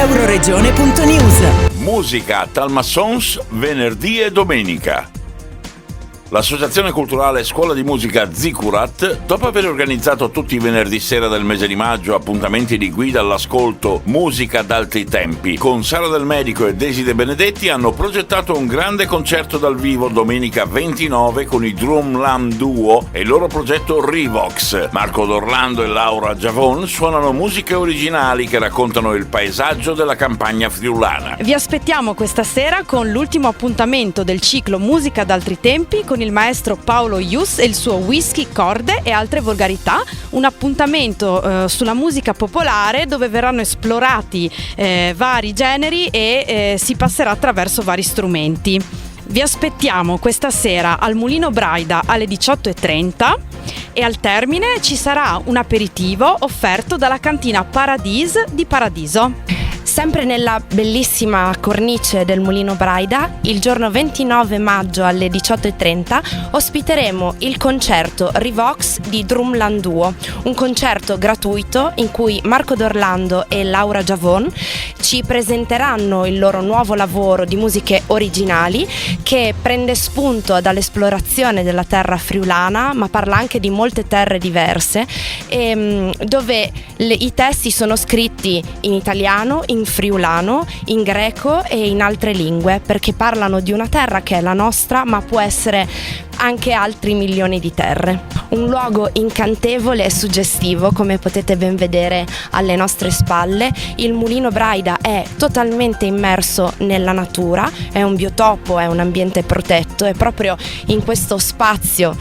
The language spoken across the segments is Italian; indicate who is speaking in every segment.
Speaker 1: Euroregione.news.
Speaker 2: Musica Talmassons venerdì e domenica. L'Associazione Culturale Scuola di Musica Zikurat, dopo aver organizzato tutti i venerdì sera del mese di maggio appuntamenti di guida all'ascolto Musica d'altri tempi, con Sara Del Medico e Desi De Benedetti hanno progettato un grande concerto dal vivo domenica 29 con i Drumlam Duo e il loro progetto Revox. Marco D'Orlando e Laura Giavon suonano musiche originali che raccontano il paesaggio della campagna friulana.
Speaker 3: Vi aspettiamo questa sera con l'ultimo appuntamento del ciclo Musica d'altri tempi con il maestro Paolo Ius e il suo whisky, corde e altre volgarità, un appuntamento sulla musica popolare dove verranno esplorati vari generi e si passerà attraverso vari strumenti. Vi aspettiamo questa sera al Mulino Braida alle 18:30 e al termine ci sarà un aperitivo offerto dalla cantina Paradis di Paradiso.
Speaker 4: Sempre nella bellissima cornice del Mulino Braida, il giorno 29 maggio alle 18:30 ospiteremo il concerto Revox di Drumlam Duo, un concerto gratuito in cui Marco D'Orlando e Laura Giavon ci presenteranno il loro nuovo lavoro di musiche originali che prende spunto dall'esplorazione della terra friulana, ma parla anche di molte terre diverse, dove i testi sono scritti in italiano, in friulano, in greco e in altre lingue, perché parlano di una terra che è la nostra, ma può essere anche altri milioni di terre. Un luogo incantevole e suggestivo, come potete ben vedere alle nostre spalle. Il Mulino Braida è totalmente immerso nella natura, è un biotopo, è un ambiente protetto, e proprio in questo spazio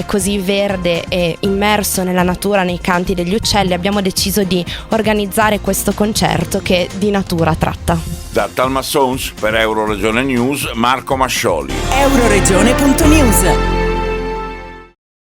Speaker 4: così verde e immerso nella natura, nei canti degli uccelli, abbiamo deciso di organizzare questo concerto che di natura tratta.
Speaker 2: Da Talmassons per Euroregione News, Marco Mascioli.
Speaker 1: Euroregione.news.